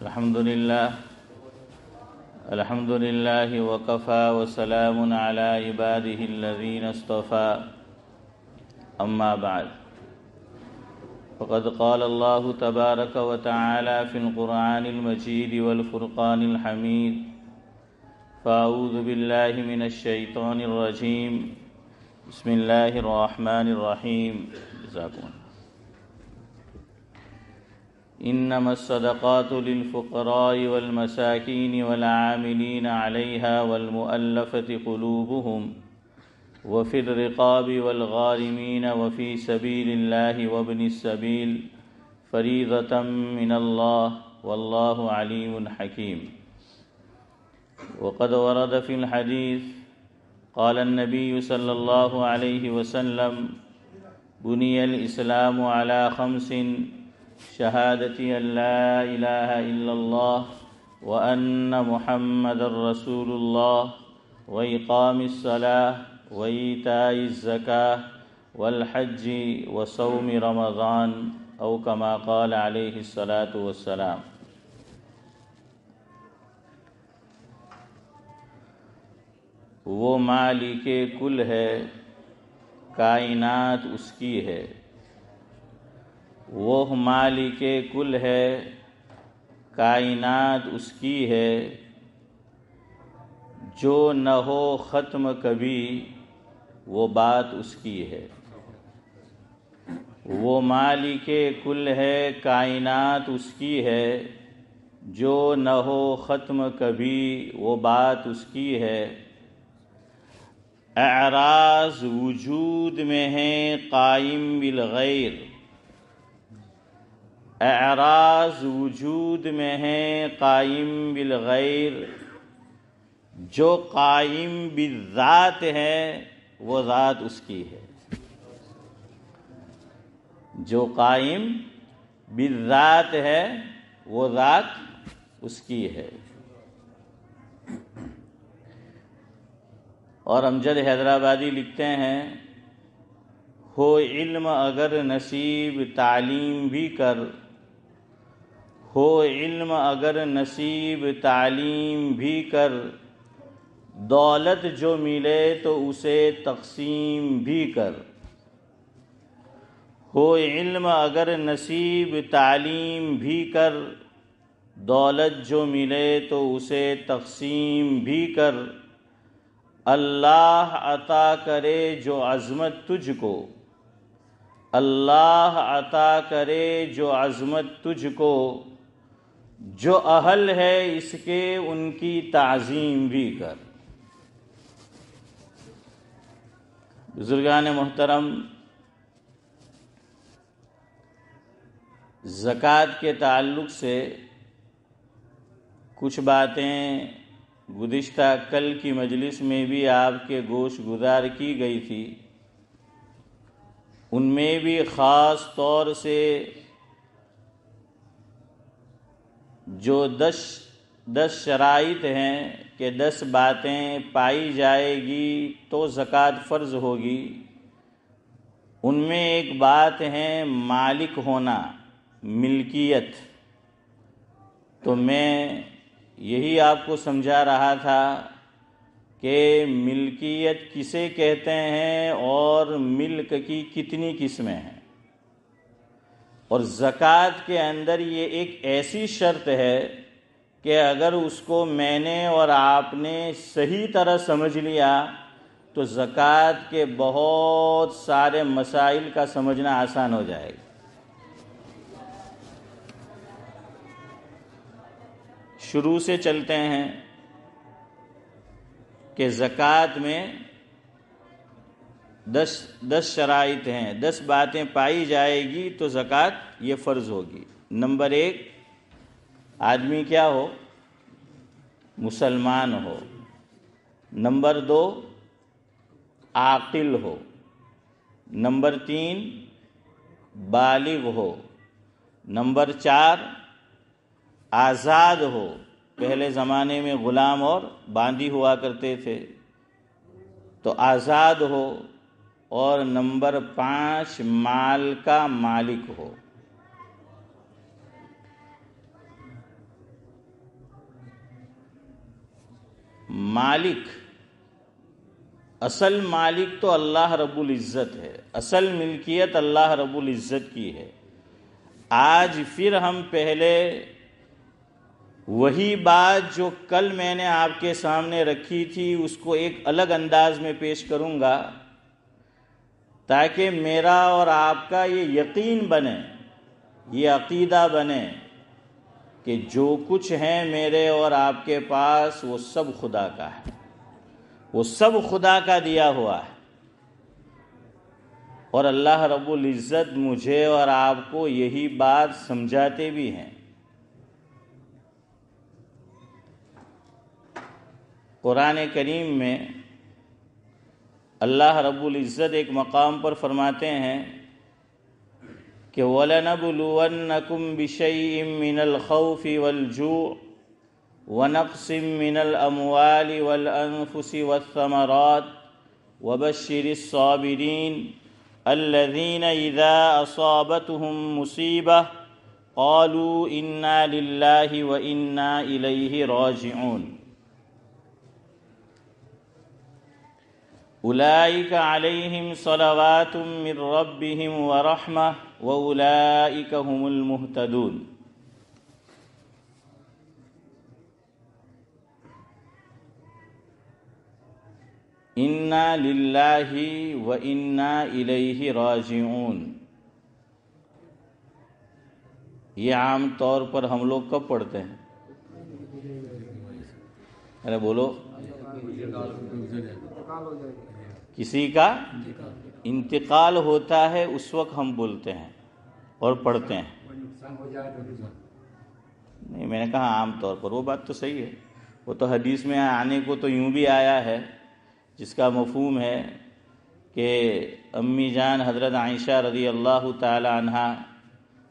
الحمد لله وكفى وسلام على عباده الذين اصطفى أما بعد فقد قال الله تبارك وتعالى في القرآن المجيد والفرقان الحميد فأعوذ بالله من الشيطان الرجيم بسم الله الرحمن الرحيم جزاكم الله إنما الصدقات للفقراء والمساكين والعاملين عليها والمؤلفة قلوبهم وفي الرقاب والغارمين وفي سبيل الله وابن السبيل فريضة من الله والله عليم حكيم. وقد ورد في الحديث قال النبي صلى الله عليه وسلم بني الإسلام على خمس شهادة أن لا إله إلا الله وأن محمد رسول الله وإقام الصلاة وإيتاء الزكاة والحج وصوم رمضان أو كما قال عليه الصلاة والسلام. وہ مالک کل ہے، کائنات اس کی ہے. وہ مالک کل ہے، کائنات اس کی ہے. جو نہ ہو ختم کبھی وہ بات اس کی ہے. وہ مالک کل ہے، کائنات اس کی ہے. جو نہ ہو ختم کبھی وہ بات اس کی ہے. اعراض وجود میں ہیں قائم بالغیر. اعراض وجود میں ہیں قائم بالغیر. جو قائم بالذات ہے وہ ذات اس کی ہے. جو قائم بالذات ہے وہ ذات اس کی ہے. اور امجد حیدرآبادی لکھتے ہیں ہو علم اگر نصیب تعلیم بھی کر. ہو علم اگر نصیب تعلیم بھی کر. دولت جو ملے تو اسے تقسیم بھی کر. ہو علم اگر نصیب تعلیم بھی کر. دولت جو ملے تو اسے تقسیم بھی کر. اللہ عطا کرے جو عظمت تجھ کو. اللہ عطا کرے جو عظمت تجھ کو. جو اہل ہے اس کے ان کی تعظیم بھی کر. بزرگان محترم، زکوٰۃ کے تعلق سے کچھ باتیں گزشتہ کل کی مجلس میں بھی آپ کے گوش گزار کی گئی تھی. ان میں بھی خاص طور سے جو 10 شرائط ہیں کہ 10 باتیں پائی جائے گی تو زکوٰۃ فرض ہوگی. ان میں ایک بات ہے مالک ہونا، ملکیت. تو میں یہی آپ کو سمجھا رہا تھا کہ ملکیت کسے کہتے ہیں اور ملک کی کتنی قسمیں ہیں. اور زکوٰۃ کے اندر یہ ایک ایسی شرط ہے کہ اگر اس کو میں نے اور آپ نے صحیح طرح سمجھ لیا تو زکوٰۃ کے بہت سارے مسائل کا سمجھنا آسان ہو جائے گا. شروع سے چلتے ہیں کہ زکوٰۃ میں 10 شرائط ہیں. 10 باتیں پائی جائے گی تو زکوٰۃ یہ فرض ہوگی. نمبر 1، آدمی کیا ہو؟ مسلمان ہو. نمبر 2، عاقل ہو. نمبر 3، بالغ ہو. نمبر 4، آزاد ہو. پہلے زمانے میں غلام اور باندی ہوا کرتے تھے تو آزاد ہو. اور نمبر 5، مال کا مالک ہو. مالک، اصل مالک تو اللہ رب العزت ہے، اصل ملکیت اللہ رب العزت کی ہے۔ آج پھر ہم پہلے وہی بات جو کل میں نے آپ کے سامنے رکھی تھی اس کو ایک الگ انداز میں پیش کروں گا، تاکہ میرا اور آپ کا یہ یقین بنے، یہ عقیدہ بنے کہ جو کچھ ہے میرے اور آپ کے پاس وہ سب خدا کا ہے، وہ سب خدا کا دیا ہوا ہے، اور اللہ رب العزت مجھے اور آپ کو یہی بات سمجھاتے بھی ہیں۔ قرآن کریم میں اللہ رب العزت ایک مقام پر فرماتے ہیں کہ وَلَنَبْلُوَنَّكُمْ بِشَيْءٍ مِّنَ الْخَوْفِ وَالْجُوعِ وَنَقْصٍ مِّنَ الْأَمْوَالِ وَالْأَنفُسِ وَالثَّمَرَاتِ وَبَشِّرِ الصَّابِرِينَ الَّذِينَ إِذَا أَصَابَتْهُم مُّصِيبَةٌ قَالُوا إِنَّا لِلَّهِ وَإِنَّا إِلَيْهِ رَاجِعُونَ أولئك عليهم صلوات من ربهم ورحمة وأولئك هم المهتدون۔ إنا لله وإنا إليه راجعون، یہ عام طور پر ہم لوگ کب پڑھتے ہیں؟ ارے بولو، کسی کا انتقال ہوتا ہے اس وقت ہم بولتے ہیں اور پڑھتے ہیں۔ نہیں، میں نے کہا عام طور پر، وہ بات تو صحیح ہے، وہ تو حدیث میں آنے کو تو یوں بھی آیا ہے جس کا مفہوم ہے کہ امی جان حضرت عائشہ رضی اللہ تعالی عنہا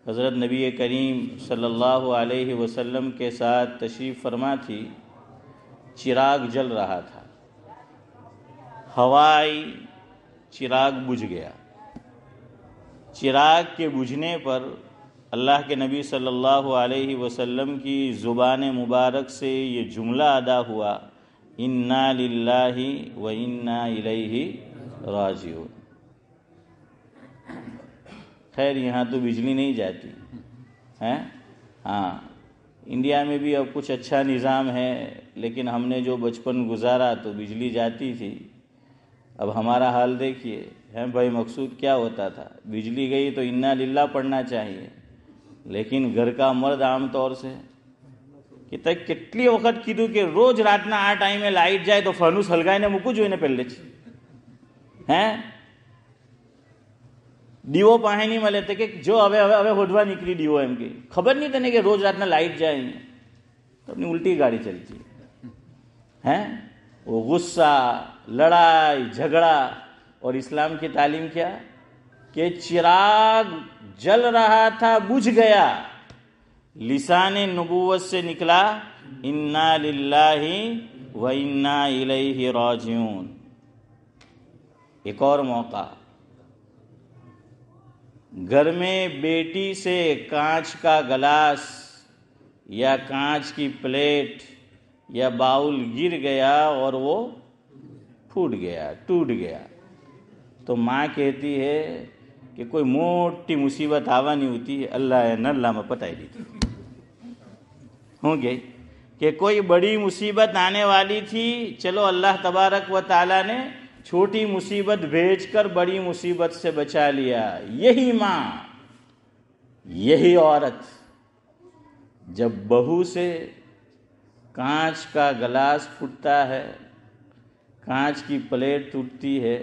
حضرت نبی کریم صلی اللہ علیہ وسلم کے ساتھ تشریف فرما تھی، چراغ جل رہا تھا، ہوائی چراغ بجھ گیا، چراغ کے بجھنے پر اللہ کے نبی صلی اللہ علیہ وسلم کی زبان مبارک سے یہ جملہ ادا ہوا، انا للہ و انا الیہ راجعون۔ خیر یہاں تو بجلی نہیں جاتی ہے، ہاں انڈیا میں بھی اب کچھ اچھا نظام ہے، لیکن ہم نے جو بچپن گزارا تو بجلی جاتی تھی۔ اب ہمارا حال دیکھیے ہے بھائی، مقصود کیا ہوتا تھا؟ بجلی گئی تو انا للہ پڑھنا چاہیے، لیکن گھر کا مرد عام طور سے કેટલી વખત કીધું કે રોજ રાતના આ ટાઈમે લાઈટ જાય તો ફાનુસ હલગાઈને મૂકવું જોઈએ ને પહેલે જ, હે દીવો પાસે નહીં મળે તો કે જો હવે હવે હવે હોડવા નીકળી દીવો, એમ કે ખબર નહીં તને કે રોજ રાતના લાઈટ જાય તો આપની ઉલટી ગાડી ચલતી ہے۔ وہ غصہ، لڑائی جھگڑا، اور اسلام کی تعلیم کیا کہ چراغ جل رہا تھا بجھ گیا، لسان نبوت سے نکلا انا للہ و انا الیہ راجعون۔ ایک اور موقع، گھر میں بیٹی سے کانچ کا گلاس یا کانچ کی پلیٹ یا باؤل گر گیا اور وہ پھوٹ گیا، ٹوٹ گیا، تو ماں کہتی ہے کہ کوئی موٹی مصیبت آوانی ہوتی ہے، اللہ ہے اللہ میں پتہ ہی نہیں تھی ہوں گے کہ کوئی بڑی مصیبت آنے والی تھی، چلو اللہ تبارک و تعالیٰ نے چھوٹی مصیبت بھیج کر بڑی مصیبت سے بچا لیا۔ یہی ماں، یہی عورت جب بہو سے کانچ کا گلاس پھوٹتا ہے، کانچ کی پلیٹ ٹوٹتی ہے،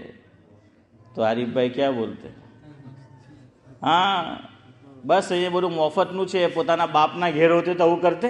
تو عارف بھائی کیا بولتے ہیں؟ હા બસ એ બધું મફતનું છે, પોતાના બાપના ઘેર હોતે તો આવું કરતે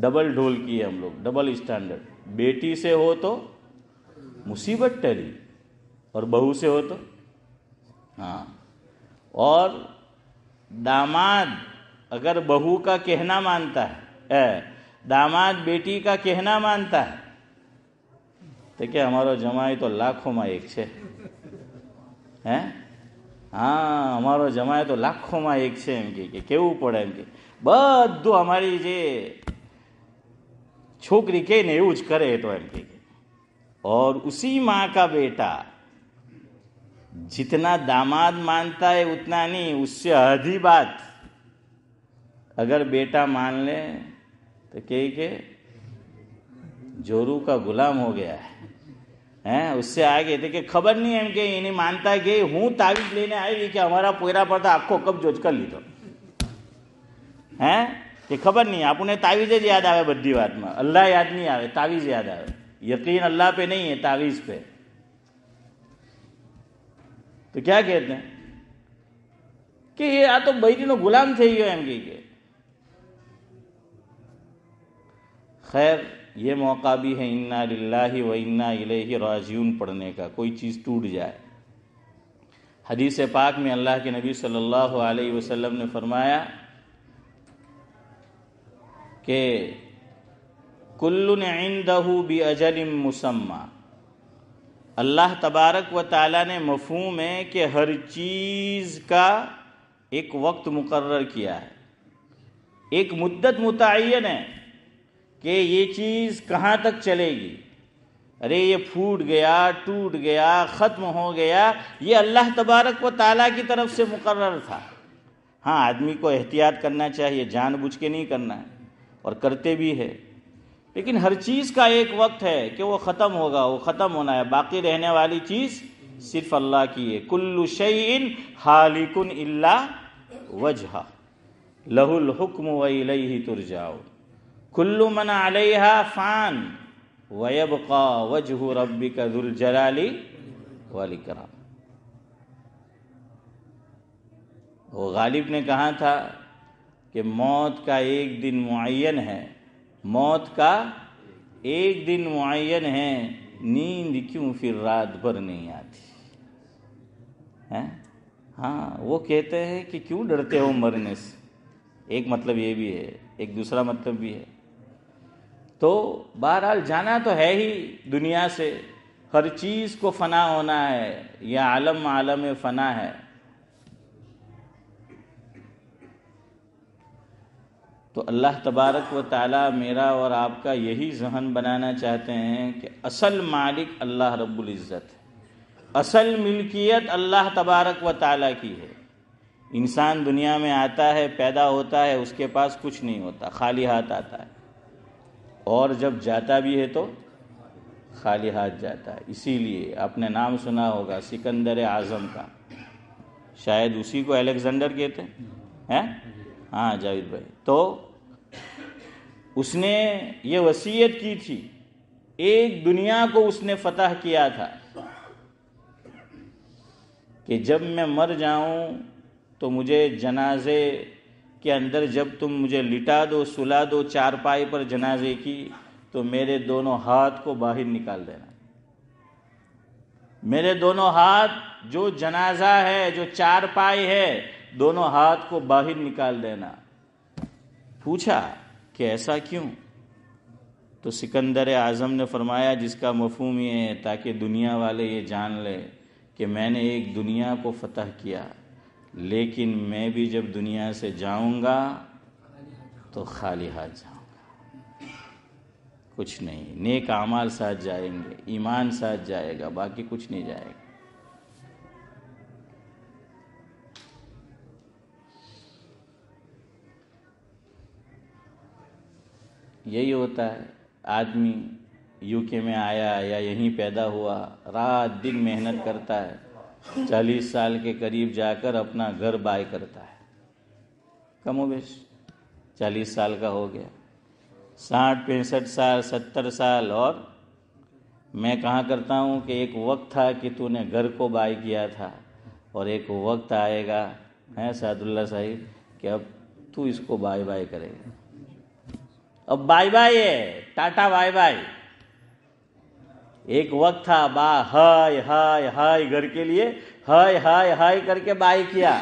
ڈبل ڈھول کی ہے ہم لوگ، ڈبل اسٹینڈرڈ. بیٹی سے ہو تو مصیبت ٹلی، اور بہو سے ہو تو ہاں. اور داماد اگر بہو کا کہنا مانتا ہے، داماد بیٹی کا کہنا مانتا ہے تو کیا ہمارو جمائی تو لاکھوں میں ایک છે. હા અમારો જમાય તો લાખોમાં એક છે એમ કે કેવું પડે એમ કે બધું અમારી જે છોકરી કહે ને એવું જ કરે તો એમ કે. اور اسی ماں کا بیٹا جتنا داماد مانتا ہے اتنا نہیں، اس سے آدھی بات اگر بیٹا مان لے تو کہ جورو کا غلام ہو گیا ہے. اس سے آگے تھے کہ خبر نہیں એમ કે એને માનતા કે હું તાવીજ લઈને આવી કે અમારા પોયરા પર તો આખો કબજો જ કરી લીધો. કે ખબર નહીં, આપણને તાવીજ જ યાદ આવે બધી વાતમાં, અલ્લાહ યાદ નહીં આવે, તાવીજ યાદ આવે. یقین اللہ پہ نہیں ہے، تعویذ پہ. تو کیا کہتے ہیں کہ یہ આ તો બૈરીનો ગુલામ થઈ ગયો એમ કે. خیر یہ موقع بھی ہے انا للہ و انا الیہ راجعون پڑھنے کا، کوئی چیز ٹوٹ جائے. حدیث پاک میں اللہ کے نبی صلی اللہ علیہ وسلم نے فرمایا کہ کل عندہ باجل مسمى. اللہ تبارک و تعالیٰ نے مفہوم ہے کہ ہر چیز کا ایک وقت مقرر کیا ہے، ایک مدت متعین ہے کہ یہ چیز کہاں تک چلے گی. ارے یہ پھوٹ گیا، ٹوٹ گیا، ختم ہو گیا، یہ اللہ تبارک و تعالیٰ کی طرف سے مقرر تھا. ہاں آدمی کو احتیاط کرنا چاہیے، جان بوجھ کے نہیں کرنا ہے، اور کرتے بھی ہے. لیکن ہر چیز کا ایک وقت ہے کہ وہ ختم ہوگا، وہ ختم ہونا ہے. باقی رہنے والی چیز صرف اللہ کی ہے. کل شیء ہالک الا وجہہ لہ الحکم والیہ ترجعون. کل من علیہا فان ویبقى وجہ ربک ذو الجلال والاکرام. وہ غالب نے کہا تھا کہ موت کا ایک دن معین ہے، موت کا ایک دن معین ہے، نیند کیوں پھر رات بھر نہیں آتی. ہاں وہ کہتے ہیں کہ کیوں ڈرتے ہو مرنے سے. ایک مطلب یہ بھی ہے، ایک دوسرا مطلب بھی ہے. تو بہرحال جانا تو ہے ہی دنیا سے، ہر چیز کو فنا ہونا ہے، یہ عالم عالم فنا ہے. تو اللہ تبارک و تعالیٰ میرا اور آپ کا یہی ذہن بنانا چاہتے ہیں کہ اصل مالک اللہ رب العزت ہے، اصل ملکیت اللہ تبارک و تعالیٰ کی ہے. انسان دنیا میں آتا ہے، پیدا ہوتا ہے، اس کے پاس کچھ نہیں ہوتا، خالی ہاتھ آتا ہے، اور جب جاتا بھی ہے تو خالی ہاتھ جاتا ہے. اسی لیے آپ نے نام سنا ہوگا سکندر اعظم کا، شاید اسی کو الیگزینڈر کہتے ہیں. ہاں جاوید بھائی. تو اس نے یہ وصیت کی تھی، ایک دنیا کو اس نے فتح کیا تھا کہ جب میں مر جاؤں تو مجھے جنازے کے اندر جب تم مجھے لٹا دو، سلا دو چارپائی پر جنازے کی، تو میرے دونوں ہاتھ کو باہر نکال دینا. میرے دونوں ہاتھ جو جنازہ ہے، جو چارپائی ہے، دونوں ہاتھ کو باہر نکال دینا. پوچھا کہ ایسا کیوں؟ تو سکندر اعظم نے فرمایا جس کا مفہوم یہ ہے تاکہ دنیا والے یہ جان لے کہ میں نے ایک دنیا کو فتح کیا، لیکن میں بھی جب دنیا سے جاؤں گا تو خالی ہاتھ جاؤں گا، کچھ نہیں. نیک اعمال ساتھ جائیں گے، ایمان ساتھ جائے گا، باقی کچھ نہیں جائے گا. یہی ہوتا ہے. آدمی یو کے میں آیا یا یہیں پیدا ہوا، رات دن محنت کرتا ہے، 40 سال کے قریب جا کر اپنا گھر بائی کرتا ہے، کم و بیش 40 سال کا ہو گیا، 60 65 سال 70 سال. اور میں کہا کرتا ہوں کہ ایک وقت تھا کہ تو نے گھر کو بائی کیا تھا، اور ایک وقت آئے گا سعد اللہ صاحب کہ اب تو اس کو بائی کرے گا. اب بائی بائی ہے، ٹاٹا بائی بائی. ایک وقت تھا ہائے ہائے ہائے گھر کے لیے ہائے ہائے ہائے کر کے بائی کیا،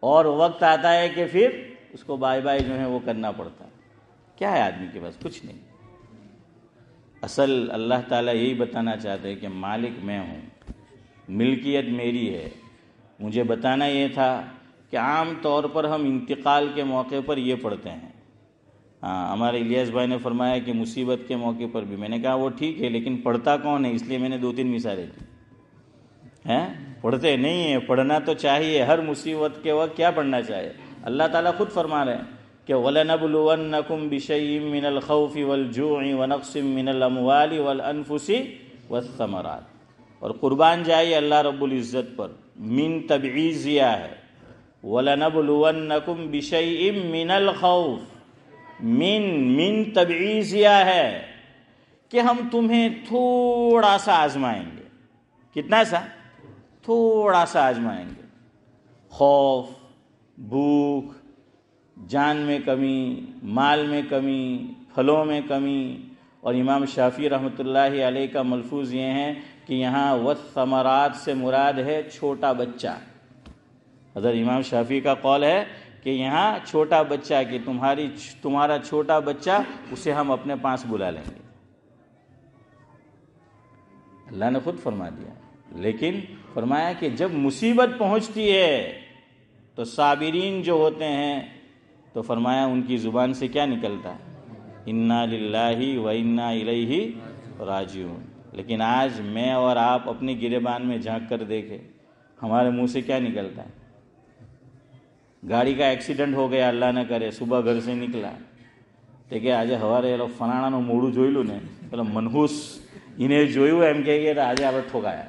اور وقت آتا ہے کہ پھر اس کو بائی بائی جو ہے وہ کرنا پڑتا ہے. کیا ہے آدمی کے پاس؟ کچھ نہیں. اصل اللہ تعالیٰ یہی بتانا چاہتے ہیں کہ مالک میں ہوں، ملکیت میری ہے. مجھے بتانا یہ تھا کہ عام طور پر ہم انتقال کے موقع پر یہ پڑھتے ہیں. ہمارے الیاس بھائی نے فرمایا کہ مصیبت کے موقع پر بھی. میں نے کہا وہ ٹھیک ہے، لیکن پڑھتا کون ہے؟ اس لیے میں نے 2-3 مثالیں دی. پڑھتے نہیں ہیں. پڑھنا تو چاہیے. ہر مصیبت کے وقت کیا پڑھنا چاہیے؟ اللہ تعالیٰ خود فرما رہے ہیں کہ وَلَنَبْلُوَنَّكُمْ بِشَيْءٍ مِّنَ الْخَوْفِ وَالْجُوعِ وَنَقْصٍ مِّنَ الْأَمْوَالِ وَالْأَنفُسِ وَالثَّمَرَاتِ. اور قربان جائیے اللہ رب العزت پر. من تبعیضیہ ہے. وَلَنَبْلُوَنَّكُمْ بِشَيْءٍ مِّنَ الْخَوْفِ. من تبعیضیہ ہے کہ ہم تمہیں تھوڑا سا آزمائیں گے. کتنا سا؟ تھوڑا سا آزمائیں گے. خوف، بھوک، جان میں کمی، مال میں کمی، پھلوں میں کمی. اور امام شافعی رحمۃ اللہ علیہ کا ملفوظ یہ ہے کہ یہاں والثمرات سے مراد ہے چھوٹا بچہ. حضرت امام شافعی کا قول ہے کہ یہاں چھوٹا بچہ، کہ تمہارا چھوٹا بچہ، اسے ہم اپنے پاس بلا لیں گے. اللہ نے خود فرما دیا. لیکن فرمایا کہ جب مصیبت پہنچتی ہے تو صابرین جو ہوتے ہیں تو فرمایا ان کی زبان سے کیا نکلتا ہے؟ انا للہ و انا الیہ راجعون. لیکن آج میں اور آپ اپنی گریبان میں جھانک کر دیکھیں، ہمارے منہ سے کیا نکلتا ہے؟ گاڑی کا ایکسیڈنٹ ہو گیا، اللہ نہ کرے، صبح گھر سے نکلا دیکھے آج ہمارے لوگ فلانا موڑو જોઈલું ને પેલો મનહૂસ એને જોયું એમ કે આજે આપણે ઠોકાયા.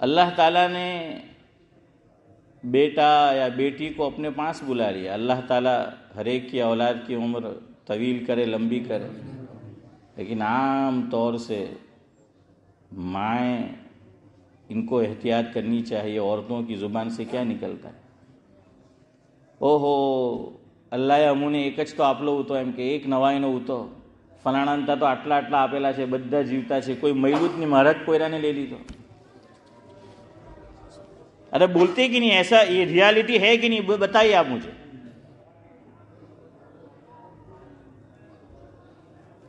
اللہ تعالیٰ نے بیٹا یا بیٹی کو اپنے پاس بلا لیا. اللہ تعالیٰ ہر ایک کی اولاد کی عمر طویل کرے، لمبی کرے، لیکن عام طور سے مائیں ان کو احتیاط کرنی چاہیے. عورتوں کی زبان سے کیا نکلتا ہے؟ اوہو اللہ અમુને એક જ તો આપલો હતો, એમ કે એક નવાઈનો હતો, ફલાણાંતા તો આટલા આટલા આપેલા છે, બધા જીવતા છે, કોઈ મળ્યું જ નહીં, મારા જ કોયરાને લઈ લીધો. ارے بولتے کہ نہیں ایسا؟ یہ ریالٹی ہے کہ نہیں؟ بتائیے آپ مجھے.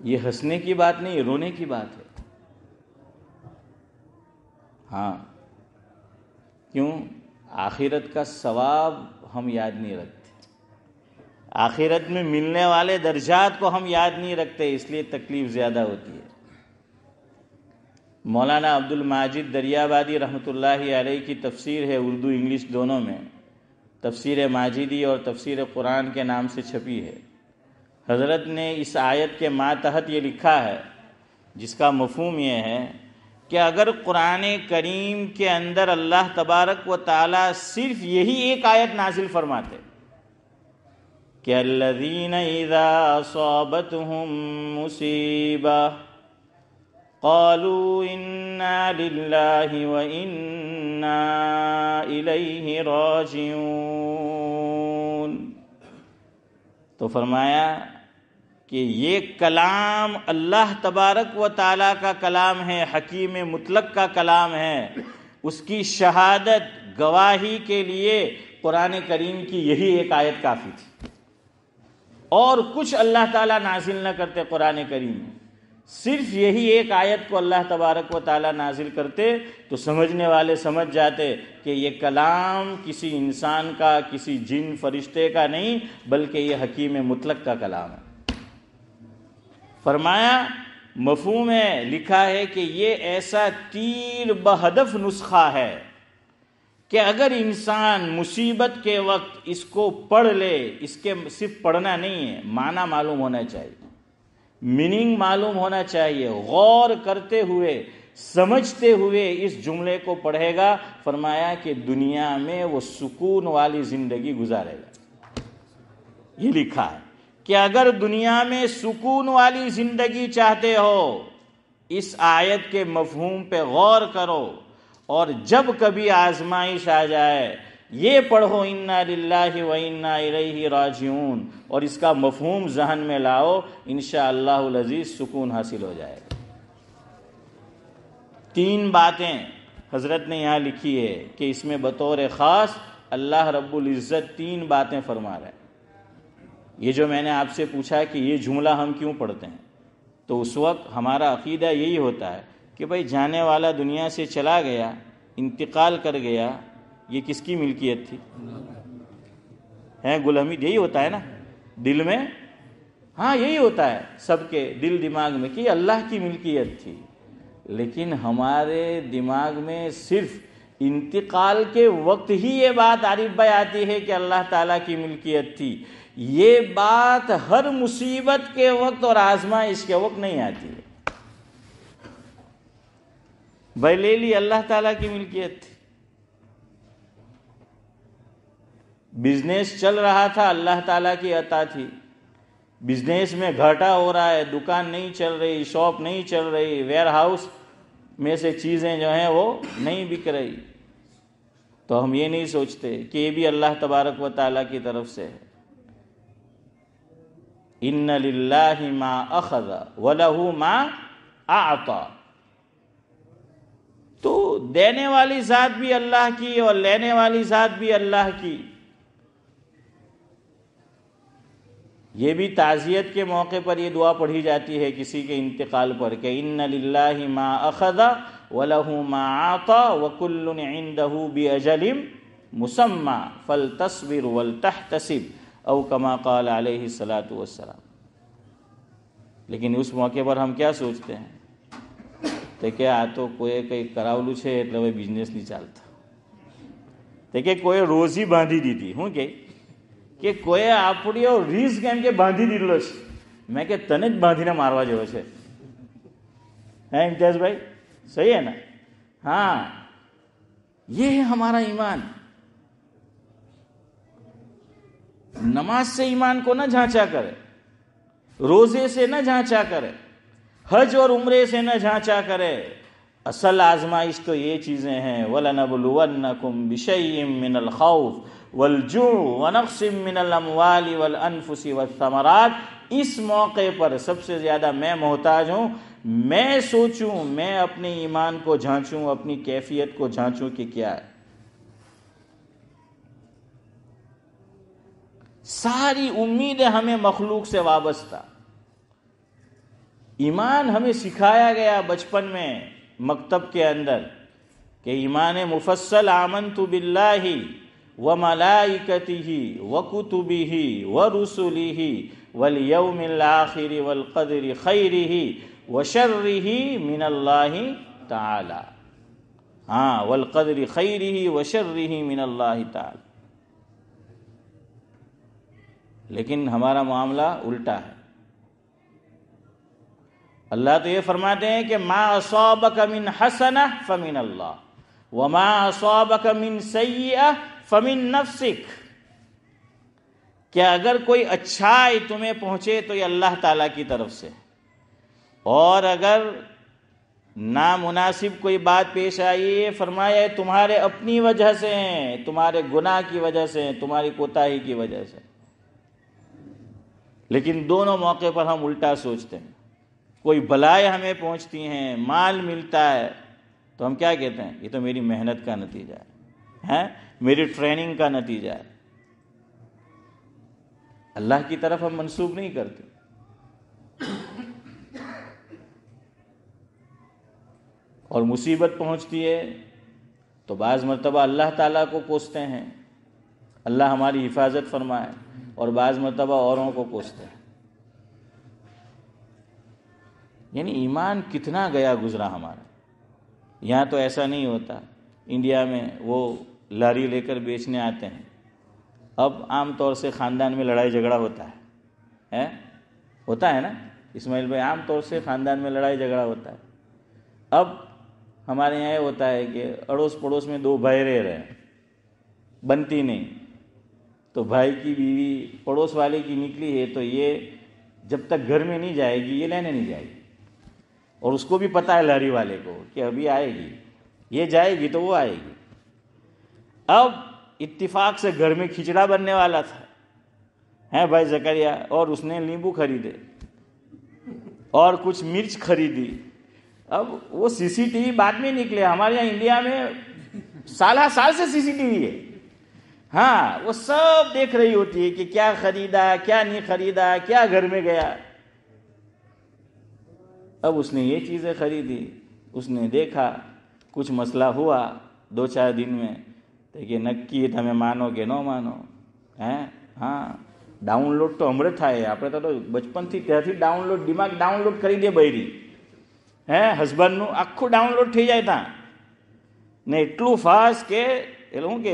یہ ہنسنے کی بات نہیں، رونے کی بات ہے. ہاں، کیوں؟ آخرت کا ثواب ہم یاد نہیں رکھتے، آخرت میں ملنے والے درجات کو ہم یاد نہیں رکھتے، اس لیے تکلیف زیادہ ہوتی ہے. مولانا عبد الماجد دریابادی رحمۃ اللہ علیہ کی تفسیر ہے، اردو انگلش دونوں میں، تفسیر ماجدی اور تفسیر قرآن کے نام سے چھپی ہے. حضرت نے اس آیت کے ماتحت یہ لکھا ہے، جس کا مفہوم یہ ہے کہ اگر قرآن کریم کے اندر اللہ تبارک و تعالی صرف یہی ایک آیت نازل فرماتے کہ الذین اذا اصابتهم مصیبہ قالوا انا للہ و انا الیہ راجعون، تو فرمایا کہ یہ کلام اللہ تبارک و تعالیٰ کا کلام ہے، حکیم مطلق کا کلام ہے. اس کی شہادت گواہی کے لیے قرآن کریم کی یہی ایک آیت کافی تھی، اور کچھ اللہ تعالیٰ نازل نہ کرتے قرآن کریم میں. صرف یہی ایک آیت کو اللہ تبارک و تعالیٰ نازل کرتے تو سمجھنے والے سمجھ جاتے کہ یہ کلام کسی انسان کا، کسی جن فرشتے کا نہیں، بلکہ یہ حکیم مطلق کا کلام ہے. فرمایا مفہوم ہے، لکھا ہے کہ یہ ایسا تیر بہدف نسخہ ہے کہ اگر انسان مصیبت کے وقت اس کو پڑھ لے، اس کے صرف پڑھنا نہیں ہے، معنی معلوم ہونا چاہیے. میننگ معلوم ہونا چاہیے، غور کرتے ہوئے سمجھتے ہوئے اس جملے کو پڑھے گا. فرمایا کہ دنیا میں وہ سکون والی زندگی گزارے گا. یہ لکھا ہے کہ اگر دنیا میں سکون والی زندگی چاہتے ہو، اس آیت کے مفہوم پہ غور کرو، اور جب کبھی آزمائش آ جائے یہ پڑھو انا للہ و انا الیہ راجعون، اور اس کا مفہوم ذہن میں لاؤ، انشاءاللہ العزیز سکون حاصل ہو جائے گا. 3 باتیں حضرت نے یہاں لکھی ہے کہ اس میں بطور خاص اللہ رب العزت 3 باتیں فرما رہے ہیں. یہ جو میں نے آپ سے پوچھا کہ یہ جملہ ہم کیوں پڑھتے ہیں، تو اس وقت ہمارا عقیدہ یہی ہوتا ہے کہ بھائی جانے والا دنیا سے چلا گیا، انتقال کر گیا، یہ کس کی ملکیت تھی؟ ہے گل حمید، یہی ہوتا ہے نا دل میں. ہاں یہی ہوتا ہے سب کے دل دماغ میں کہ یہ اللہ کی ملکیت تھی. لیکن ہمارے دماغ میں صرف انتقال کے وقت ہی یہ بات عارف بھائی آتی ہے کہ اللہ تعالیٰ کی ملکیت تھی. یہ بات ہر مصیبت کے وقت اور آزمائش کے وقت نہیں آتی ہے. بھائی لے لی اللہ تعالیٰ کی ملکیت تھی، بزنس چل رہا تھا اللہ تعالیٰ کی عطا تھی، بزنس میں گھاٹا ہو رہا ہے، دکان نہیں چل رہی، شاپ نہیں چل رہی، ویئر ہاؤس میں سے چیزیں جو ہیں وہ نہیں بک رہی، تو ہم یہ نہیں سوچتے کہ یہ بھی اللہ تبارک و تعالیٰ کی طرف سے ہے. ان للہ ما اخذ وله ما اعطى. تو دینے والی ذات بھی اللہ کی اور لینے والی ذات بھی اللہ کی. یہ بھی تعزیت کے موقع پر یہ دعا پڑھی جاتی ہے کسی کے انتقال پر کہ ان للہ ما اخذ وله ما اعطى وكل عنده باجل مسمى فلتصبر ولتحتسب او کما قال علیہ الصلاۃ والسلام. لیکن اس موقع پر ہم کیا سوچتے ہیں کہ આ તો કોઈ કંઈ કરાવેલું છે એટલે હવે બિઝનેસ નહીં ચાલતો, કે કોઈ રોજી બાંધી દીધી. શું કે કોઈએ આપણો રીઝ કેમ કે બાંધી દીધેલો છે. મેં કે તને જ બાંધીને મારવા જેવો છે. હે ઇમ્તિયાઝ ભાઈ, સહી ہے نا؟ ہاں یہ ہے ہمارا ایمان. نماز سے ایمان کو نہ جھانچا کرے، روزے سے نہ جھانچا کرے، حج اور عمرے سے نہ جھانچا کرے. اصل آزمائش تو یہ چیزیں ہیں وَلَنَبْلُوَنَّكُمْ بِشَيْءٍ مِّنَ الْخَوْفِ وَالْجُوعِ وَنَقْصٍ مِّنَ الْأَمْوَالِ وَالْأَنفُسِ وَالثَّمَرَاتِ. اس موقع پر سب سے زیادہ میں محتاج ہوں. میں سوچوں، میں اپنے ایمان کو جھانچوں، اپنی کیفیت کو جھانچوں کہ کیا ہے. ساری امیدیں ہمیں مخلوق سے وابستہ. ایمان ہمیں سکھایا گیا بچپن میں مکتب کے اندر کہ ایمان مفصل آمنت باللہ وملائکتہ وکتبہ ورسلہ والیوم الآخر والقدر خیرہ وشرہ من اللہ تعالی. ہاں والقدر خیرہ وشرہ من اللہ تعالی. لیکن ہمارا معاملہ الٹا ہے. اللہ تو یہ فرماتے ہیں کہ ما اصابک من حسنہ فمن اللہ وما اصابک من سیئہ فمن نفسک. کہ اگر کوئی اچھائی تمہیں پہنچے تو یہ اللہ تعالیٰ کی طرف سے، اور اگر نامناسب کوئی بات پیش آئی فرمایا تمہارے اپنی وجہ سے ہیں، تمہارے گناہ کی وجہ سے ہیں، تمہاری کوتاہی کی وجہ سے. لیکن دونوں موقع پر ہم الٹا سوچتے ہیں. کوئی بلائیں ہمیں پہنچتی ہیں، مال ملتا ہے تو ہم کیا کہتے ہیں یہ تو میری محنت کا نتیجہ ہے، میری ٹریننگ کا نتیجہ ہے. اللہ کی طرف ہم منسوب نہیں کرتے. اور مصیبت پہنچتی ہے تو بعض مرتبہ اللہ تعالیٰ کو کوستے ہیں اللہ ہماری حفاظت فرمائے، اور بعض مرتبہ اوروں کو کوستے ہیں. یعنی ایمان کتنا گیا گزرا ہمارا. یہاں تو ایسا نہیں ہوتا. انڈیا میں وہ لاری لے کر بیچنے آتے ہیں. اب عام طور سے خاندان میں لڑائی جھگڑا ہوتا ہے نا. اسماعیل بھائی عام طور سے خاندان میں لڑائی جھگڑا ہوتا ہے. اب ہمارے یہاں یہ ہوتا ہے کہ اڑوس پڑوس میں 2 بھائی رہ رہے ہیں, بنتی نہیں, تو بھائی کی بیوی پڑوس والے کی نکلی ہے تو یہ جب تک گھر میں نہیں جائے گی یہ لینے نہیں جائے گی, اور اس کو بھی پتہ ہے لاری والے کو کہ ابھی آئے گی, یہ جائے گی تو وہ آئے گی. اب اتفاق سے گھر میں کھچڑا بننے والا تھا ہے بھائی زکریا, اور اس نے لیمبو خریدے اور کچھ مرچ خریدی. اب وہ سی سی ٹی وی بعد میں نکلے, ہمارے یہاں انڈیا میں سال سے سی سی ٹی وی ہے. ہاں, وہ سب دیکھ رہی ہوتی ہے کہ کیا خریدا کیا نہیں خریدا, کیا گھر میں گیا. اب اس نے یہ چیزیں خریدی, اس نے دیکھا کچھ مسئلہ ہوا 2-4 دن میں, کہ નક્કી તમે માનો કે ન માનો. હા, ડાઉનલોડ તો હમણાં થાય, આપણે તો બચપનથી ત્યાંથી ડાઉનલોડ, દિમાગ ડાઉનલોડ કરી દે બૈરી, હસબન્ડનું આખું ડાઉનલોડ થઈ જાય ત્યાં ને એટલું ફાસ્ટ કે એટલે શું કે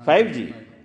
5G,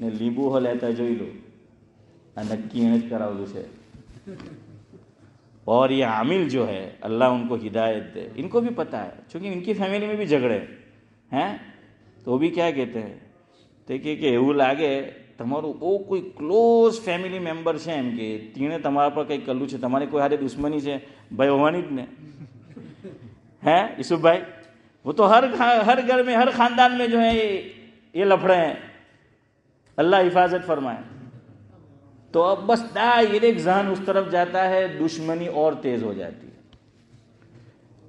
ને લીંબુ હો લેતા જોઈ લો, આ નક્કી એને જ કરાવેલું છે. اور یہ عامل جو ہے اللہ ان کو ہدایت دے, ان کو بھی پتہ ہے چونکہ ان کی فیملی میں بھی جھگڑے ہیں, تو وہ بھی کیا کہتے ہیں کہ એવું લાગે તમારું બહુ કોઈ ક્લોઝ ફેમિલી મેમ્બર છે એમ કે તેણે તમારા પર કંઈક કર્યું છે, તમારી કોઈ હારે દુશ્મની છે ભાઈ હોવાની જ ને. ہیں یوسف بھائی, وہ تو ہر گھر میں ہر خاندان میں جو ہے یہ لفڑے ہیں, اللہ حفاظت فرمائے. تو اب بس ڈائریکٹ ذہن اس طرف جاتا ہے, دشمنی اور تیز ہو جاتی ہے,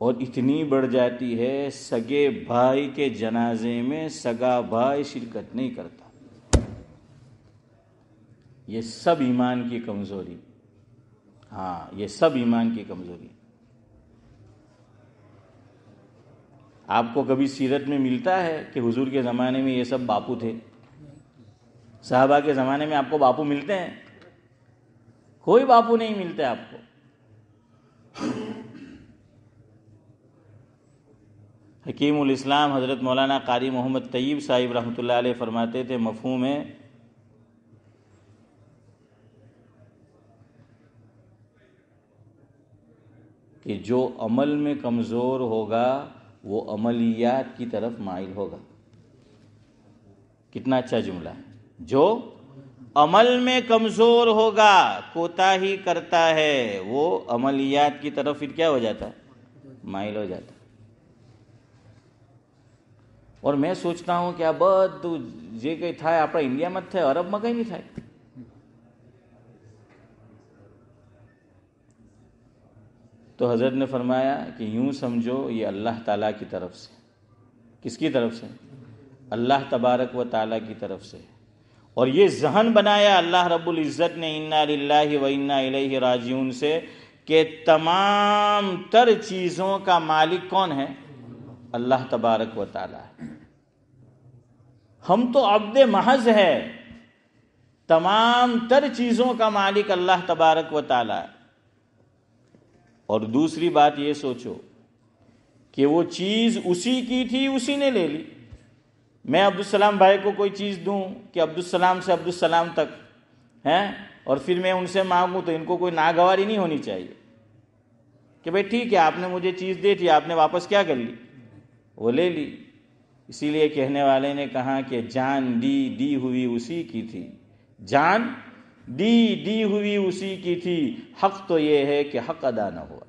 اور اتنی بڑھ جاتی ہے سگے بھائی کے جنازے میں سگا بھائی شرکت نہیں کرتا. یہ سب ایمان کی کمزوری, ہاں یہ سب ایمان کی کمزوری. آپ کو کبھی سیرت میں ملتا ہے کہ حضور کے زمانے میں یہ سب باپو تھے؟ صحابہ کے زمانے میں آپ کو باپو ملتے ہیں؟ کوئی باپو نہیں ملتے آپ کو. حکیم الاسلام حضرت مولانا قاری محمد طیب صاحب رحمۃ اللہ علیہ فرماتے تھے, مفہوم ہے کہ جو عمل میں کمزور ہوگا وہ عملیات کی طرف مائل ہوگا. کتنا اچھا جملہ ہے. جو عمل میں کمزور ہوگا, کوتاہی کرتا ہے, وہ عملیات کی طرف پھر کیا ہو جاتا ہے, مائل ہو جاتا ہے. اور میں سوچتا ہوں کہ આ બધું જે કંઈ થાય આપણા ઇન્ડિયામાં જ થાય, અરબમાં કંઈ નહીં થાય. تو حضرت نے فرمایا کہ یوں سمجھو یہ اللہ تعالیٰ کی طرف سے. کس کی طرف سے؟ اللہ تبارک و تعالیٰ کی طرف سے. اور یہ ذہن بنایا اللہ رب العزت نے انا للہ و انا الیہ راجعون سے کہ تمام تر چیزوں کا مالک کون ہے؟ اللہ تبارک و تعالیٰ ہے. ہم تو عبد محض ہے, تمام تر چیزوں کا مالک اللہ تبارک و تعالیٰ ہے. اور دوسری بات یہ سوچو کہ وہ چیز اسی کی تھی, اسی نے لے لی. میں عبدالسلام بھائی کو کوئی چیز دوں کہ عبدالسلام سے عبدالسلام تک ہیں, اور پھر میں ان سے مانگوں تو ان کو کوئی ناگواری نہیں ہونی چاہیے کہ بھئی ٹھیک ہے آپ نے مجھے چیز دی تھی, آپ نے واپس کیا کر لی, وہ لے لی. اسی لیے کہنے والے نے کہا کہ جان دی ہوئی اسی کی تھی, جان دی ہوئی اسی کی تھی, حق تو یہ ہے کہ حق ادا نہ ہوا.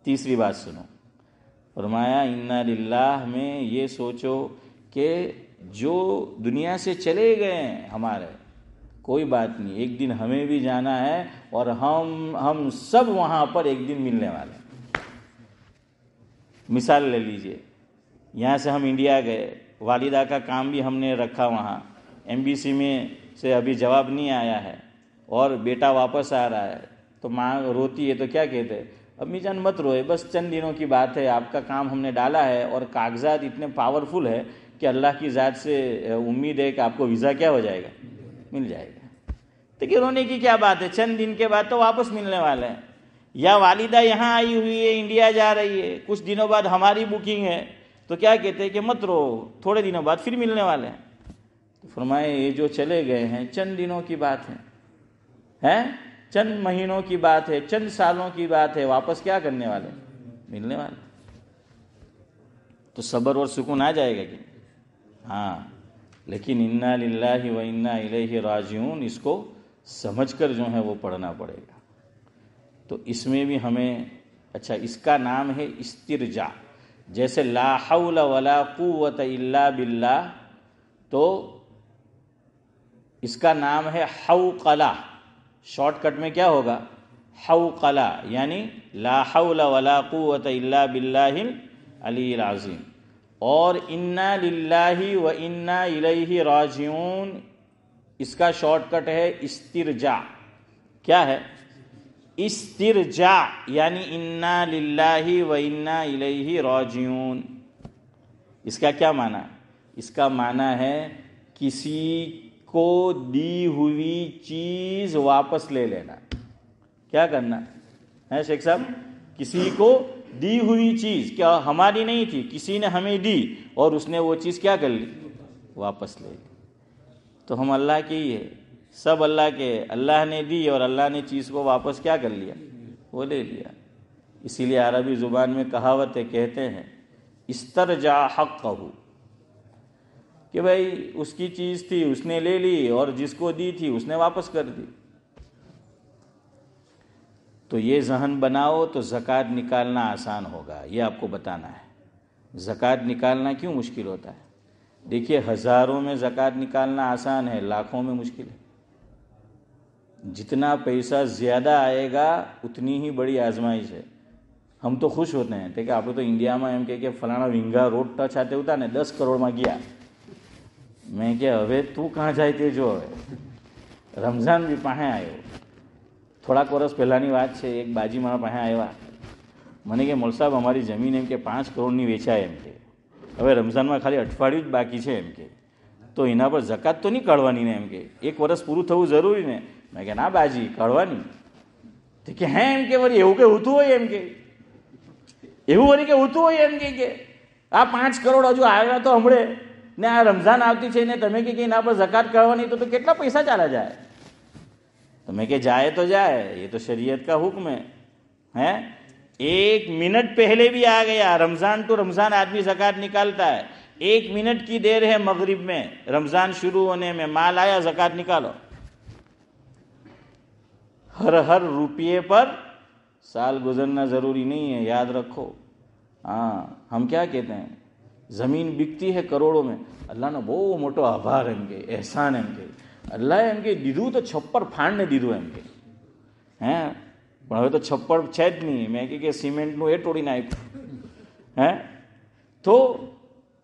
تیسری بات سنو, فرمایا انا للہ میں یہ سوچو کہ جو دنیا سے چلے گئے ہیں ہمارے, کوئی بات نہیں, ایک دن ہمیں بھی جانا ہے اور ہم سب وہاں پر ایک دن ملنے والے ہیں. مثال لے لیجئے, یہاں سے ہم انڈیا گئے, والدہ کا کام بھی ہم نے رکھا وہاں, ایمبیسی میں سے ابھی جواب نہیں آیا ہے, اور بیٹا واپس آ رہا ہے, تو ماں روتی ہے تو کیا کہتے ہیں, امی جان مت روئے, بس چند دنوں کی بات ہے, آپ کا کام ہم نے ڈالا ہے اور کاغذات اتنے پاورفل ہے کہ اللہ کی ذات سے امید ہے کہ آپ کو ویزا کیا ہو جائے گا, مل جائے گا. تو کہ رونے کی کیا بات ہے, چند دن کے بعد تو واپس ملنے والے ہیں. یا والدہ یہاں آئی ہوئی ہے، انڈیا جا رہی ہے، کچھ دنوں بعد ہماری بکنگ ہے، تو کیا کہتے ہیں کہ مت رو، تھوڑے دنوں بعد پھر ملنے والے ہیں. تو فرمائے یہ جو چلے گئے ہیں چند دنوں کی بات ہے، چند مہینوں کی بات ہے، چند سالوں کی بات ہے، واپس کیا کرنے والے؟ ملنے والے. تو صبر اور سکون آ جائے گا کہ ہاں، لیکن انا للہ و انا الیہ راجعون اس کو سمجھ کر جو ہے وہ پڑھنا پڑے گا. تو اس میں بھی ہمیں اچھا، اس کا نام ہے استرجاع. جیسے لا حول ولا قوت الا باللہ، تو اس کا نام ہے حوقلہ. شارٹ کٹ میں کیا ہوگا؟ حوقلہ، یعنی لا حول ولا قوت الا باللہ العلی العظیم. اور انا للہ و انا الیہ راجعون، اس کا شارٹ کٹ ہے استرجاع. کیا ہے؟ استرجاع، یعنی انا للہ و انا الیہ راجعون. اس کا کیا معنی ہے؟ اس کا معنی ہے کسی کو دی ہوئی چیز واپس لے لینا. کیا کرنا ہے شیخ صاحب؟ کسی کو دی ہوئی چیز، کیا ہماری نہیں تھی، کسی نے ہمیں دی اور اس نے وہ چیز کیا کر لی؟ واپس لے لی. تو ہم اللہ کے ہی ہے، سب اللہ کے، اللہ نے دی اور اللہ نے چیز کو واپس کیا کر لیا؟ وہ لے لیا. اسی لیے عربی زبان میں کہاوتیں کہتے ہیں استرجع حقہ، کہ بھائی اس کی چیز تھی اس نے لے لی اور جس کو دی تھی اس نے واپس کر دی. تو یہ ذہن بناؤ تو زکوٰۃ نکالنا آسان ہوگا. یہ آپ کو بتانا ہے. زکوٰۃ نکالنا کیوں مشکل ہوتا ہے؟ دیکھیے، ہزاروں میں زکوٰۃ نکالنا آسان ہے، لاکھوں میں مشکل ہے. جتنا پیسہ زیادہ آئے گا اتنی ہی بڑی آزمائش ہے. ہم تو خوش ہوتے ہیں کہ آپ تو انڈیا میں એમ કે ફલાણા વિંગા રોડ ટચ આતે હતા ને 10 કરોડમાં ગયા. મેં કે હવે તું કાં જાય તે જો. હવે રમઝાન બી પાસે આવ્યો. થોડાક વર્ષ પહેલાંની વાત છે, એક બાજી મારા પાસે આવ્યા. મને કે મોલ સાહેબ અમારી જમીન એમ કે 5 કરોડની વેચાય એમ કે, હવે રમઝાનમાં ખાલી અઠવાડિયું જ બાકી છે એમ કે, તો એના પર જકાત તો નહીં કાઢવાની ને એમ કે, એક વર્ષ પૂરું થવું જરૂરી ને. મેં કે ના બાજી કાઢવાની. તો કે હે એમ કે વળી એવું કે હોતું હોય એમ કે, એવું વળી કે હોતું હોય એમ કે આ 5 કરોડ હજુ આવ્યા તો હમણે ને આ રમઝાન આવતી છે ને તમે કે એના પર જકાત કાઢવાની, તો કેટલા પૈસા ચાલ્યા જાય? تو میں کہ جائے تو جائے، یہ تو شریعت کا حکم ہے. 1 منٹ پہلے بھی آ گیا، رمضان تو رمضان آدمی زکوٰۃ نکالتا ہے. 1 منٹ کی دیر ہے مغرب میں، رمضان شروع ہونے میں، مال آیا زکوٰۃ نکالو. ہر روپیے پر سال گزرنا ضروری نہیں ہے، یاد رکھو. ہاں، ہم کیا کہتے ہیں، زمین بکتی ہے کروڑوں میں، اللہ نے બહુ મોટો આભાર એમ કે એહસાન એમ કે અલ્લાહે એમ કે દીધું તો છપ્પર ફાંડને દીધું એમ કે, હે પણ હવે તો છપ્પર છે જ નહીં. મેં કે સિમેન્ટનું એ તોડીને આપ્યું. હે તો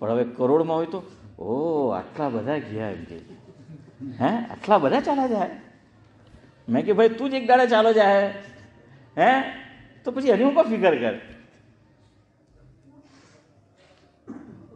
પણ હવે કરોડમાં હોય તો આટલા બધા ગયા એમ કે, હે આટલા બધા ચાલ્યા જાય. મેં કે ભાઈ તું જ એક દાડે ચાલો જાય, હે તો પછી એની ઉપર ફિકર કર.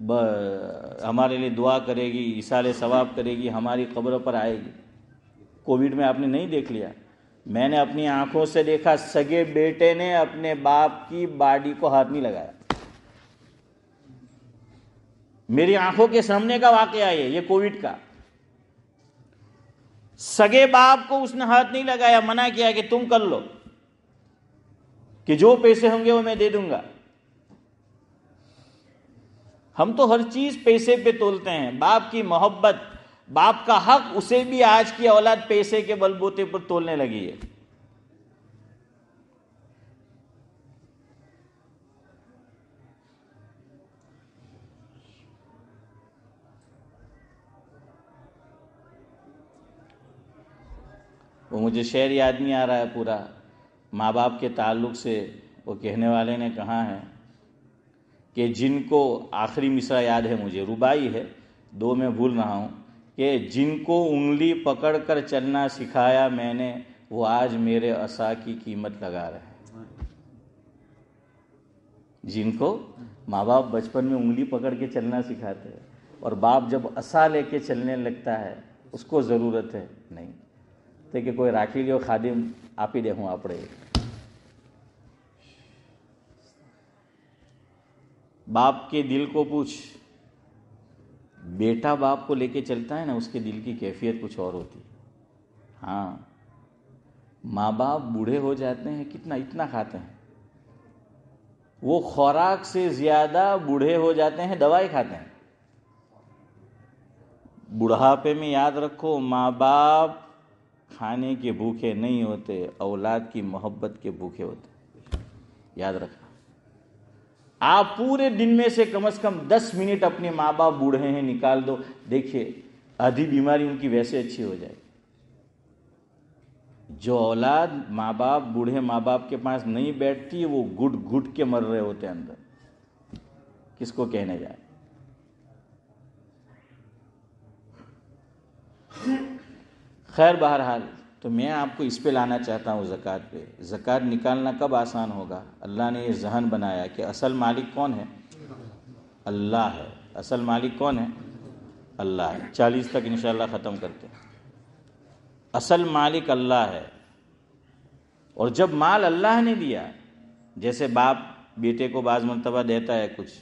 ہمارے لیے دعا کرے گی، ایصال ثواب کرے گی، ہماری قبر پر آئے گی۔ کووڈ میں آپ نے نہیں دیکھ لیا، میں نے اپنی آنکھوں سے دیکھا، سگے بیٹے نے اپنے باپ کی باڈی کو ہاتھ نہیں لگایا۔ میری آنکھوں کے سامنے کا واقعہ ہے یہ کووڈ کا۔ سگے باپ کو اس نے ہاتھ نہیں لگایا، منع کیا کہ تم کر لو، کہ جو پیسے ہوں گے وہ میں دے دوں گا۔ ہم تو ہر چیز پیسے پہ تولتے ہیں، باپ کی محبت، باپ کا حق، اسے بھی آج کی اولاد پیسے کے بل بوتے پر تولنے لگی ہے۔ وہ مجھے شعر یاد نہیں آ رہا ہے پورا، ماں باپ کے تعلق سے وہ کہنے والے نے کہا ہے کہ جن کو، آخری مصرع یاد ہے مجھے، ربائی ہے، دو میں بھول رہا ہوں، کہ جن کو انگلی پکڑ کر چلنا سکھایا میں نے، وہ آج میرے عصا کی قیمت لگا رہے ہیں۔ جن کو ماں باپ بچپن میں انگلی پکڑ کے چلنا سکھاتے ہیں، اور باپ جب عصا لے کے چلنے لگتا ہے، اس کو ضرورت ہے نہیں تو کہ کوئی راکھی لیو خادم آپ ہی دیکھوں آپ رہے۔ باپ کے دل کو پوچھ، بیٹا باپ کو لے کے چلتا ہے نا، اس کے دل کی کیفیت کچھ اور ہوتی ہے۔ ہاں، ماں باپ بوڑھے ہو جاتے ہیں، کتنا اتنا کھاتے ہیں، وہ خوراک سے زیادہ بوڑھے ہو جاتے ہیں، دوائی کھاتے ہیں۔ بڑھاپے میں یاد رکھو، ماں باپ کھانے کے بھوکے نہیں ہوتے، اولاد کی محبت کے بھوکے ہوتے، یاد رکھنا۔ آپ پورے دن میں سے کم از کم 10 منٹ اپنے ماں باپ بوڑھے ہیں نکال دو، دیکھیے آدھی بیماری ان کی ویسے اچھی ہو جائے۔ جو اولاد ماں باپ، بوڑھے ماں باپ کے پاس نہیں بیٹھتی، وہ گھٹ گھٹ کے مر رہے ہوتے اندر، کس کو کہنے جائے۔ خیر بہرحال، تو میں آپ کو اس پہ لانا چاہتا ہوں، زکوٰۃ پہ۔ زکوٰۃ نکالنا کب آسان ہوگا؟ اللہ نے یہ ذہن بنایا کہ اصل مالک کون ہے؟ اللہ ہے۔ اصل مالک کون ہے؟ اللہ ہے۔ 40 تک انشاءاللہ ختم کرتے ہیں۔ اصل مالک اللہ ہے، اور جب مال اللہ نے دیا، جیسے باپ بیٹے کو بعض مرتبہ دیتا ہے، کچھ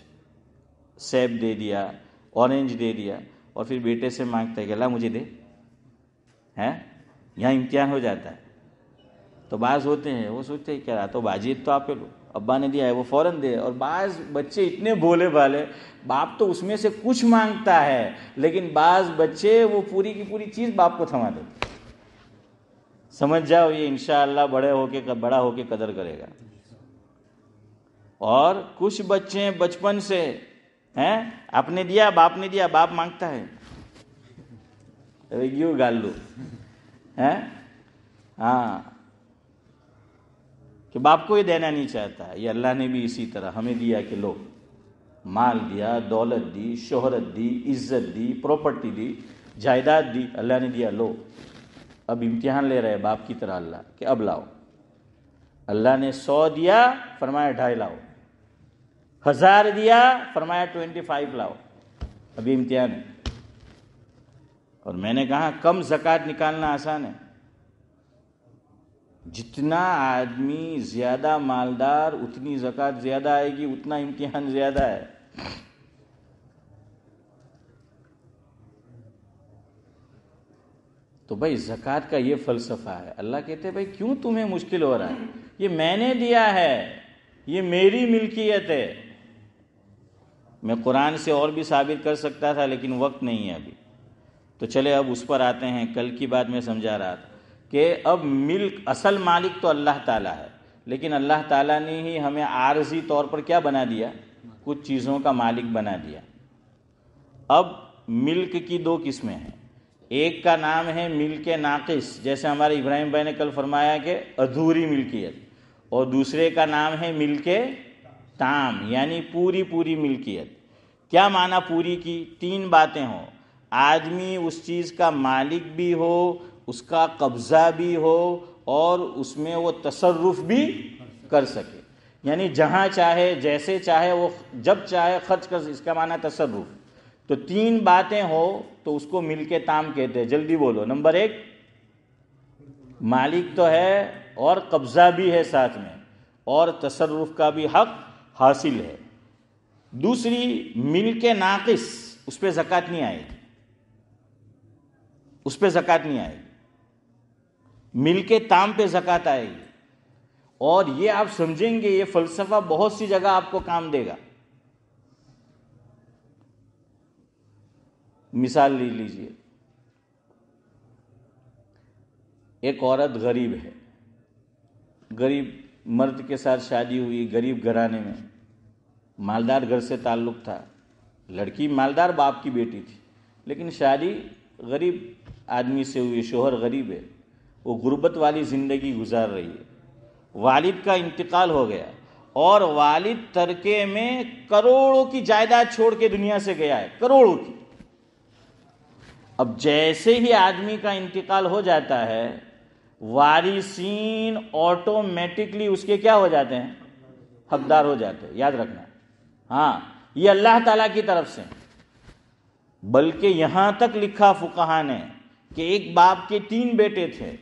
سیب دے دیا، اورنج دے دیا، اور پھر بیٹے سے مانگتا ہے کہ اللہ مجھے دے، ہیں یہاں امتحان ہو جاتا ہے۔ تو بعض ہوتے ہیں وہ سوچتے ہیں کیا تو باجی تو آپ لو، ابا نے دیا ہے وہ فوراً دے، اور بعض بچے اتنے بھولے بھالے، باپ تو اس میں سے کچھ مانگتا ہے، لیکن بعض بچے وہ پوری کی پوری چیز باپ کو تھما دیتے۔ سمجھ جاؤ یہ انشاءاللہ بڑا ہو کے قدر کرے گا۔ اور کچھ بچے بچپن سے ہیں، آپ نے دیا، باپ نے دیا، باپ مانگتا ہے کیوں گال لو، ہاں، کہ باپ کو یہ دینا نہیں چاہتا ہے۔ یہ اللہ نے بھی اسی طرح ہمیں دیا کہ لو، مال دیا، دولت دی، شہرت دی، عزت دی، پراپرٹی دی، جائیداد دی، اللہ نے دیا، لو۔ اب امتحان لے رہے باپ کی طرح اللہ کہ اب لاؤ۔ اللہ نے 100 دیا، فرمایا 2.5 لاؤ، 1000 دیا، فرمایا 25 لاؤ۔ ابھی امتحان ہے۔ اور میں نے کہا کم زکوٰۃ نکالنا آسان ہے، جتنا آدمی زیادہ مالدار اتنی زکوٰۃ زیادہ آئے گی، اتنا امتحان زیادہ ہے۔ تو بھائی زکوٰۃ کا یہ فلسفہ ہے۔ اللہ کہتے ہیں بھائی کیوں تمہیں مشکل ہو رہا ہے؟ یہ میں نے دیا ہے، یہ میری ملکیت ہے۔ میں قرآن سے اور بھی ثابت کر سکتا تھا، لیکن وقت نہیں ہے ابھی، تو چلے اب اس پر آتے ہیں۔ کل کی بات میں سمجھا رہا تھا کہ اب اصل مالک تو اللہ تعالیٰ ہے، لیکن اللہ تعالیٰ نے ہی ہمیں عارضی طور پر کیا بنا دیا؟ کچھ چیزوں کا مالک بنا دیا۔ اب ملک کی 2 قسمیں ہیں، ایک کا نام ہے ملک ناقص، جیسے ہمارے ابراہیم بھائی نے کل فرمایا کہ ادھوری ملکیت، اور دوسرے کا نام ہے ملک تام، یعنی پوری ملکیت۔ کیا معنی پوری کی؟ 3 باتیں ہوں، آدمی اس چیز کا مالک بھی ہو، اس کا قبضہ بھی ہو، اور اس میں وہ تصرف بھی کر سکے۔ یعنی جہاں چاہے جیسے چاہے وہ جب چاہے خرچ کر، اس کا معنی تصرف. تو 3 باتیں ہو تو اس کو ملک تام کہتے ہیں. جلدی بولو. نمبر 1 مالک تو ہے اور قبضہ بھی ہے ساتھ میں اور تصرف کا بھی حق حاصل ہے. دوسری ملک ناقص، اس پہ زکوٰۃ نہیں آئے گی، اس پہ زکوٰۃ نہیں آئے گی. ملک تام پہ زکوٰۃ آئے گی. اور یہ آپ سمجھیں گے، یہ فلسفہ بہت سی جگہ آپ کو کام دے گا. مثال لے لیجئے، ایک عورت غریب ہے، غریب مرد کے ساتھ شادی ہوئی، غریب گھرانے میں، مالدار گھر سے تعلق تھا، لڑکی مالدار باپ کی بیٹی تھی، لیکن شادی غریب آدمی سے ہوئی، شوہر غریب ہے، وہ غربت والی زندگی گزار رہی ہے. والد کا انتقال ہو گیا اور والد ترکے میں کروڑوں کی جائیداد چھوڑ کے دنیا سے گیا ہے، کروڑوں کی. اب جیسے ہی آدمی کا انتقال ہو جاتا ہے، وارثین آٹومیٹکلی اس کے کیا ہو جاتے ہیں؟ حقدار ہو جاتے ہیں. یاد رکھنا. ہاں، یہ اللہ تعالیٰ کی طرف سے. بلکہ یہاں تک لکھا فقہا نے کہ ایک باپ کے 3 بیٹے تھے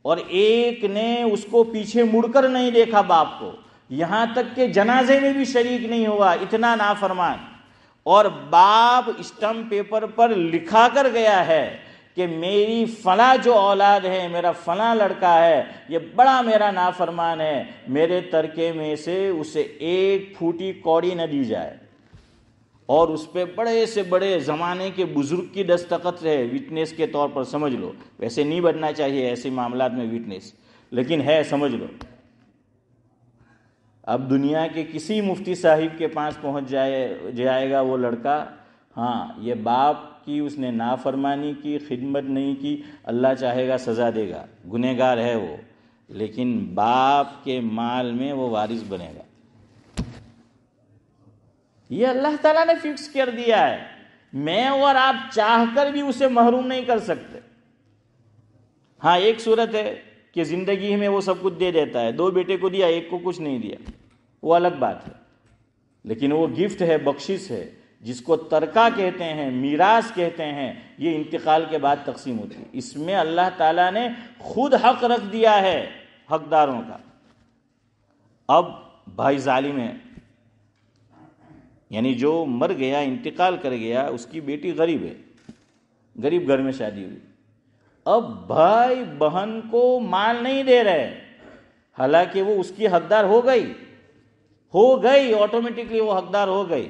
اور ایک نے اس کو پیچھے مڑ کر نہیں دیکھا باپ کو، یہاں تک کہ جنازے میں بھی شریک نہیں ہوا، اتنا نافرمان. اور باپ اسٹمپ پیپر پر لکھا کر گیا ہے کہ میری فلاں جو اولاد ہے، میرا فلاں لڑکا ہے، یہ بڑا میرا نافرمان ہے، میرے ترکے میں سے اسے 1 پھوٹی کوڑی نہ دی جائے. اور اس پہ بڑے سے بڑے زمانے کے بزرگ کی دستخط ہے، وٹنس کے طور پر سمجھ لو. ویسے نہیں بننا چاہیے ایسے معاملات میں وٹنس، لیکن ہے، سمجھ لو. اب دنیا کے کسی مفتی صاحب کے پاس پہنچ جائے گا وہ لڑکا، ہاں یہ باپ کی اس نے نافرمانی کی، خدمت نہیں کی، اللہ چاہے گا سزا دے گا، گنہگار ہے وہ، لیکن باپ کے مال میں وہ وارث بنے گا. یہ اللہ تعالیٰ نے فکس کر دیا ہے. میں اور آپ چاہ کر بھی اسے محروم نہیں کر سکتے. ہاں، ایک صورت ہے کہ زندگی میں وہ سب کچھ دے دیتا ہے، 2 بیٹے کو دیا، 1 کو کچھ نہیں دیا، وہ الگ بات ہے. لیکن وہ گفٹ ہے، بخشش ہے، جس کو ترکہ کہتے ہیں، میراث کہتے ہیں. یہ انتقال کے بعد تقسیم ہوتی ہے. اس میں اللہ تعالیٰ نے خود حق رکھ دیا ہے حقداروں کا. اب بھائی ظالم ہے، یعنی جو مر گیا، انتقال کر گیا، اس کی بیٹی غریب ہے، غریب گھر میں شادی ہوئی. اب بھائی بہن کو مال نہیں دے رہے، حالانکہ وہ اس کی حقدار ہو گئی، آٹومیٹکلی وہ حقدار ہو گئی.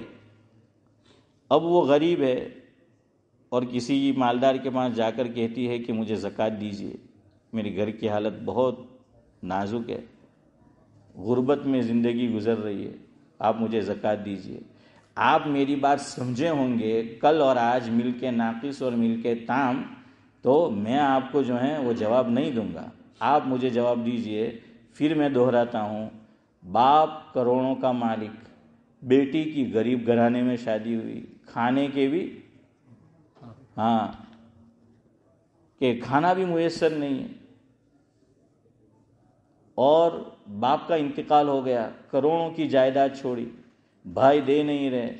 اب وہ غریب ہے اور کسی مالدار کے پاس جا کر کہتی ہے کہ مجھے زکوٰۃ دیجیے، میری گھر کی حالت بہت نازک ہے، غربت میں زندگی گزر رہی ہے، آپ مجھے زکوٰۃ دیجیے. آپ میری بات سمجھے ہوں گے، کل اور آج ملک ناقص اور ملک تام، تو میں آپ کو جو ہے وہ جواب نہیں دوں گا، آپ مجھے جواب دیجئے. پھر میں دہراتا ہوں، باپ کروڑوں کا مالک، بیٹی کی غریب گھرانے میں شادی ہوئی، کھانے کے بھی ہاں کہ کھانا بھی میسر نہیں ہے، اور باپ کا انتقال ہو گیا، کروڑوں کی جائیداد چھوڑی، بھائی دے نہیں رہے،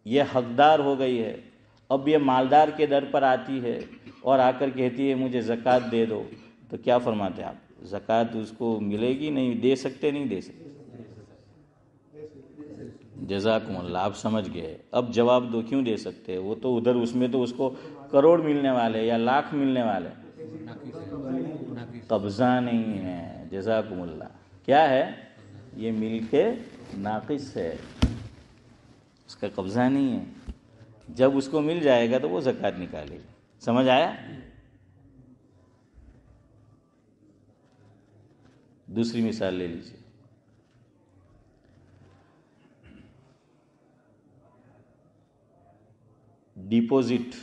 یہ حقدار ہو گئی ہے. اب یہ مالدار کے در پر آتی ہے اور آ کر کہتی ہے مجھے زکوٰۃ دے دو، تو کیا فرماتے ہیں آپ؟ زکوٰۃ اس کو ملے گی؟ نہیں دے سکتے، نہیں دے سکتے. جزاکم اللہ، آپ سمجھ گئے. اب جواب دو، کیوں دے سکتے؟ وہ تو ادھر اس میں تو اس کو کروڑ ملنے والے یا لاکھ ملنے والے، قبضہ نہیں ہے. جزاکم اللہ. کیا ہے یہ؟ ملک ناقص ہے، اس کا قبضہ نہیں ہے. جب اس کو مل جائے گا تو وہ زکوٰۃ نکالے گی. سمجھ آیا؟ دوسری مثال لے لیجیے. ڈپوزٹ.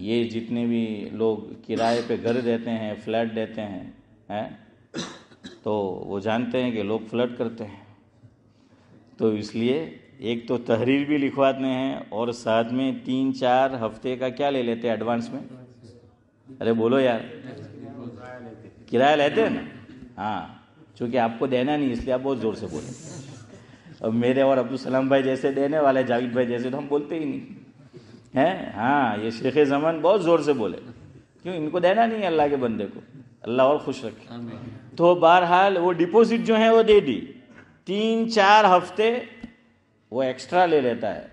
یہ جتنے بھی لوگ کرائے پہ گھر دیتے ہیں، فلیٹ دیتے ہیں، تو وہ جانتے ہیں کہ لوگ فلڈ کرتے ہیں، تو اس لیے ایک تو تحریر بھی لکھواتے ہیں اور ساتھ میں 3-4 ہفتے کا کیا لے لیتے ہیں ایڈوانس میں. ارے بولو یار، کرایہ لیتے ہیں نا. ہاں، چونکہ آپ کو دینا نہیں اس لیے آپ بہت زور سے بولیں. اب میرے اور عبدالسلام بھائی جیسے دینے والے, جاوید بھائی جیسے تو ہم بولتے ہی نہیں ہیں. ہاں یہ شیخ زمان بہت زور سے بولے, کیوں؟ ان کو دینا نہیں ہے اللہ کے بندے کو, اللہ اور خوش رکھے. تو بہرحال وہ ڈپوزٹ جو ہے وہ دے دی. 3-4 ہفتے وہ ایکسٹرا لے لیتا ہے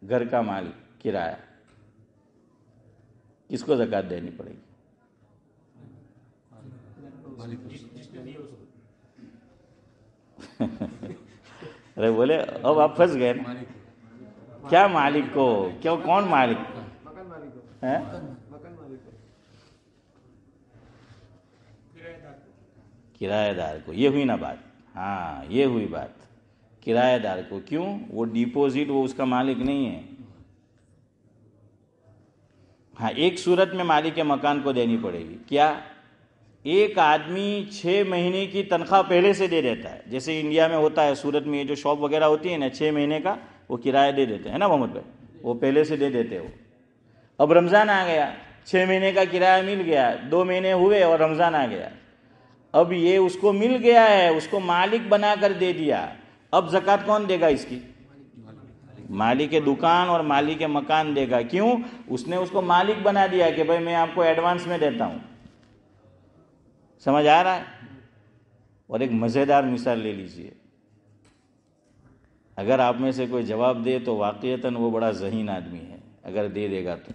گھر کا مالک کرایہ. کس کو زکوٰۃ دینی پڑے گی؟ ارے بولے اب آپ پھنس گئے نا. کیا مالک کو؟ کیوں؟ کون مالک؟ کرایہ دار کو. یہ ہوئی نا بات. ہاں یہ ہوئی بات. کرایہ دار کو. کیوں؟ وہ ڈپوزٹ وہ اس کا مالک نہیں ہے. ہاں ایک صورت میں مالک مکان کو دینی پڑے گی. کیا؟ ایک آدمی 6 مہینے کی تنخواہ پہلے سے دے دیتا ہے, جیسے انڈیا میں ہوتا ہے, سورت میں یہ جو شاپ وغیرہ ہوتی ہے نا 6 مہینے کا وہ کرایہ دے دیتے ہیں نا محمد بھائی, وہ پہلے سے دے دیتے ہو. اب رمضان آ گیا, 6 مہینے کا کرایہ مل گیا, 2 مہینے ہوئے اور رمضان آ گیا. اب یہ اس کو مل گیا ہے, اس کو مالک بنا کر دے دیا. اب زکوٰۃ کون دے گا اس کی؟ مالک دکان اور مالک مکان دے گا. کیوں؟ اس نے اس کو مالک بنا دیا کہ بھائی میں آپ کو ایڈوانس میں دیتا ہوں. سمجھ آ رہا ہے؟ اور ایک مزیدار مثال لے لیجئے, اگر آپ میں سے کوئی جواب دے تو واقعتاً وہ بڑا ذہین آدمی ہے, اگر دے گا تو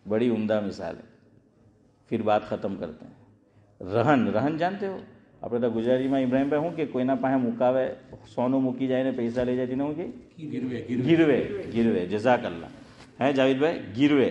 بڑی عمدہ مثال ہے. پھر بات ختم کرتے ہیں. رہن جانتے ہو આપણે તો ગુજરાતીમાં ઇબ્રાહીમભાઈ શું કે કોઈના પાસે મુકાવે સોનું મૂકી જાય ને પૈસા લઈ જાય તેને શું કે ગીરવે. જઝાક અલ્લાહ. હે જાવેદભાઈ, ગીરવે.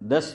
10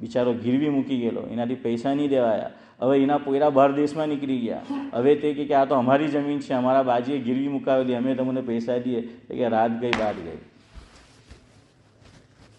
બિચારો ગીરવી મૂકી ગયેલો, એનાથી પૈસા નહીં દેવાયા, હવે એના પોયરા બહાર દેશમાં નીકળી ગયા, હવે તે કે આ તો અમારી જમીન છે, અમારા બાજીએ ગીરવી મુકાવેલી, અમે તમને પૈસા દઈએ, કે રાત ગઈ બાત ગઈ,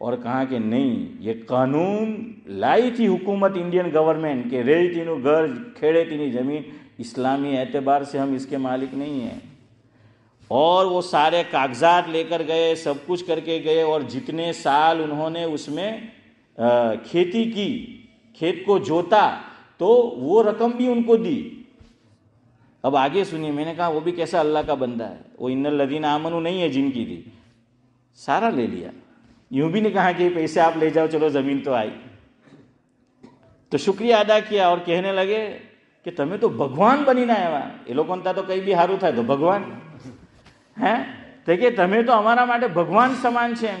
اور کہا کہ نہیں، یہ قانون لائی تھی حکومت انڈین گورنمنٹ کہ رہی تینوں گھر کھیڑے تینی زمین، اسلامی اعتبار سے ہم اس کے مالک نہیں ہیں. اور وہ سارے کاغذات لے کر گئے، سب کچھ کر کے گئے، اور جتنے سال انہوں نے اس میں کھیتی کی، کھیت کو جوتا، تو وہ رقم بھی ان کو دی. اب آگے سنیے، میں نے کہا وہ بھی کیسا اللہ کا بندہ ہے، وہ ان الذین آمنوا نہیں ہے جن کی دی، سارا لے لیا. یوں بھی نہیں کہا کہ پیسے آپ لے جاؤ چلو زمین تو آئی. تو شکریہ ادا کیا اور کہنے لگے کہ تمہیں تو بھگوان بنی نہ ہے. એ લોકોને તો કઈ બી સારું થાય તો ભગવાન હે તો કે તમે તો અમારા માટે ભગવાન સમાન છે એમ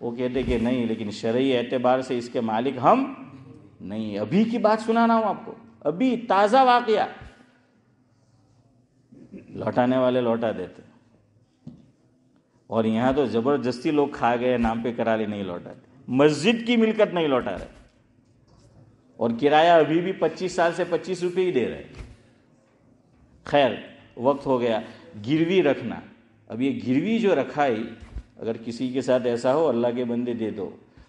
وہ کہتے کہ نہیں، لیکن شرعی اعتبار سے اس کے مالک ہم نہیں. ابھی کی بات سنانا ہوں آپ کو، ابھی تازہ واقعہ. لوٹانے والے لوٹا دیتے، اور یہاں تو زبردستی لوگ کھا گئے، نام پہ کرا لی، نہیں لوٹاتے. مسجد کی ملکت نہیں لوٹا رہے، اور کرایہ ابھی بھی 25 سال سے 25 روپے ہی دے رہے. خیر، وقت ہو گیا. گروی رکھنا، اب یہ گروی جو رکھائی، اگر کسی کے ساتھ ایسا ہو اللہ کے بندے دے دو،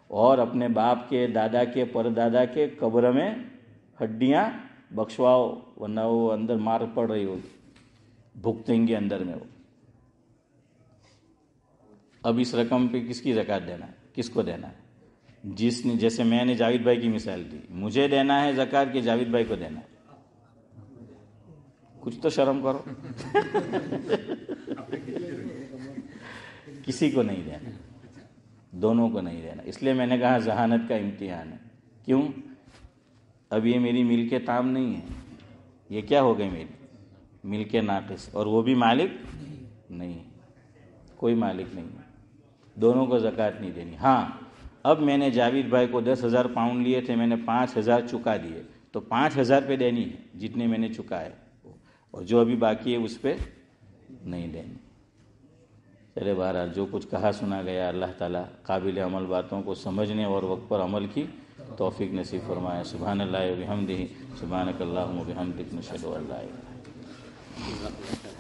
اور اپنے باپ کے، دادا کے، پردادا کے قبر میں ہڈیاں بخشواؤ، ورنہ وہ اندر مار پڑ رہی ہوگی، بھگتیں گے اندر میں وہ. اب اس رقم پہ کس کی زکوٰۃ دینا ہے، کس کو دینا ہے؟ جس نے، جیسے میں نے جاوید بھائی کی مثال دی، مجھے دینا ہے زکوٰۃ کہ جاوید بھائی کو دینا ہے؟ کچھ تو شرم کرو. کسی کو نہیں دینا، دونوں کو نہیں دینا. اس لیے میں نے کہا ذہانت کا امتحان ہے. کیوں؟ اب یہ میری ملک تام نہیں ہے، یہ کیا ہو گئی میری ملک ناقص، اور وہ بھی مالک نہیں، کوئی مالک نہیں ہے. دونوں کو زکوٰۃ نہیں دینی. ہاں، اب میں نے جاوید بھائی کو 10,000 پاؤنڈ لیے تھے، میں نے 5,000 چکا دیے، تو 5,000 پہ دینی ہے جتنے میں نے چکائے، اور جو ابھی باقی ہے اس پہ نہیں دینی. چلے بہرحال جو کچھ کہا سنا گیا، اللہ تعالیٰ قابل عمل باتوں کو سمجھنے اور وقت پر عمل کی توفیق نصیب فرمائے. سبحان اللہ و بحمدہ، سبحانک اللہم و بحمدک، نشہد ان لا الہ الا انت.